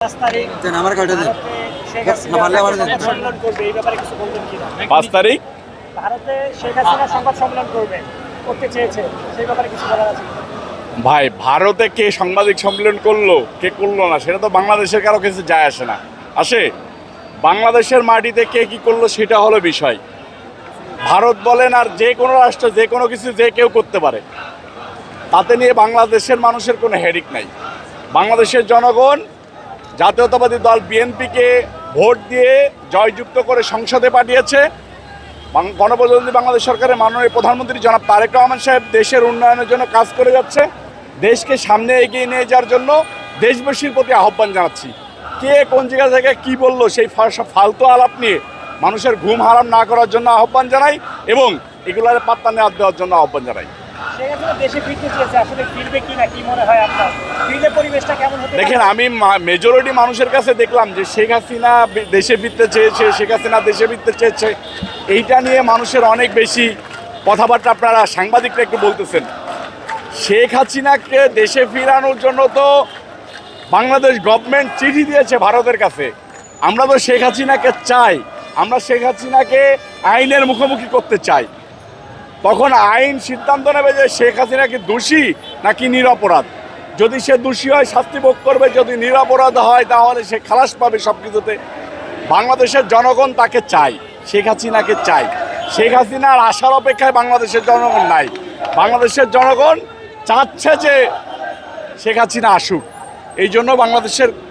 5 তারিখ ভারতে শেখ হাসিনা সংবাদ সম্মেলন করবে করতে চেয়েছে, সেই ব্যাপারে কিছু বলার আছে? ভাই, ভারতে কে সাংবাদিক সম্মেলন করলো কে করলো না সেটা তো বাংলাদেশের কারো কিছু যায় আসে না। আসে বাংলাদেশের মাটিতে কে কি করলো সেটা হলো বিষয়। ভারত বলেন আর যে কোনো রাষ্ট্র যে কোনো কিছু যে কেউ করতে পারে, তাতে নিয়ে বাংলাদেশের মানুষের কোনো হেডিক নাই। বাংলাদেশের জনগণ জাতীয়তাবাদী দল বিএনপিকে ভোট দিয়ে জয়যুক্ত করে সংসদে পাঠিয়েছে। গণপ্রজাতন্ত্রী বাংলাদেশ সরকারের মাননীয় প্রধানমন্ত্রী জনাব তারেক রহমান সাহেব দেশের উন্নয়নের জন্য কাজ করে যাচ্ছে। দেশকে সামনে এগিয়ে নিয়ে যাওয়ার জন্য দেশবাসীর প্রতি আহ্বান জানাচ্ছি। কে কোন জায়গা থেকে কী বললো সেই ফালতু আলাপ নিয়ে মানুষের ঘুম হারাম না করার জন্য আহ্বান জানাই এবং এগুলোর পাত্তা নেওয়া দেওয়ার জন্য আহ্বান জানাই। দেখেন, আমি মেজরিটি মানুষের কাছে দেখলাম যে শেখ হাসিনা দেশে ফিরতে চেয়েছে, শেখ হাসিনা দেশে ফিরতে চেয়েছে, এইটা নিয়ে মানুষের অনেক বেশি কথাবার্তা আপনারা সাংবাদিকরা একটু বলতেছেন। শেখ হাসিনাকে দেশে ফিরানোর জন্য তো বাংলাদেশ গভর্নমেন্ট চিঠি দিয়েছে ভারতের কাছে। আমরা তো শেখ হাসিনাকে চাই, আমরা শেখ হাসিনাকে আইনের মুখোমুখি করতে চাই। তখন আইন সিদ্ধান্ত নেবে যে শেখ হাসিনা কি দোষী নাকি নিরপরাধ। যদি সে দোষী হয় শাস্তি ভোগ করবে, যদি নিরপরাধ হয় তাহলে সে খালাস পাবে সব কিছুতে। বাংলাদেশের জনগণ তাকে চাই, শেখ হাসিনাকে চাই। শেখ হাসিনার আশার অপেক্ষায় বাংলাদেশের জনগণ নাই। বাংলাদেশের জনগণ চাচ্ছে যে শেখ হাসিনা আসুক। এই জন্য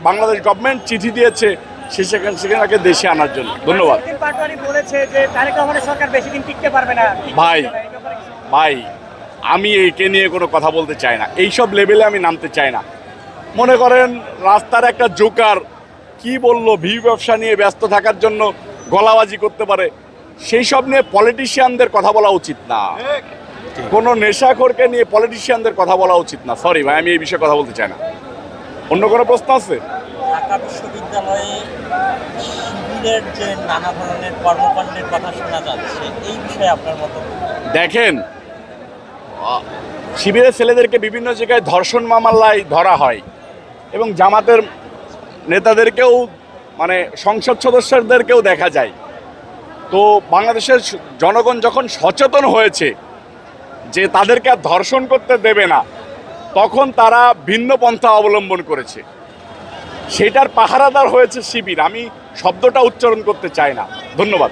বাংলাদেশ গভর্নমেন্ট চিঠি দিয়েছে সেখানে দেশে আনার জন্য। ধন্যবাদ। ভাই, আমি একে নিয়ে কোনো কথা বলতে চাই না, এইসব লেভেলে আমি নামতে চাই না। মনে করেন রাস্তার একটা জোকার কি বললো, ভিউ ব্যবসা নিয়ে ব্যস্ত থাকার জন্য গলাবাজি করতে পারে, সেই সব নিয়ে পলিটিশিয়ানদের কথা বলা উচিত না। কোনো নেশাখোরকে নিয়ে পলিটিশিয়ানদের কথা বলা উচিত না। সরি ভাই, আমি এই বিষয়ে কথা বলতে চাই না। অন্য কোনো প্রশ্ন আছে? ঢাকা বিশ্ববিদ্যালয়ে শিবিরের যে নানা ধরনের কর্মকাণ্ডের কথা শোনা যাচ্ছে, এই বিষয়ে আপনার মত? দেখেন, শিবিরের ছেলেদেরকে বিভিন্ন জায়গায় ধর্ষণ মামলায় ধরা হয় এবং জামাতের নেতাদেরকেও মানে সংসদ সদস্যদেরকেও দেখা যায়। তো বাংলাদেশের জনগণ যখন সচেতন হয়েছে যে তাদেরকে আর ধর্ষণ করতে দেবে না, তখন তারা ভিন্ন পন্থা অবলম্বন করেছে। সেটার পাহারাদার হয়েছে শিবির। আমি শব্দটা উচ্চারণ করতে চাই না। ধন্যবাদ।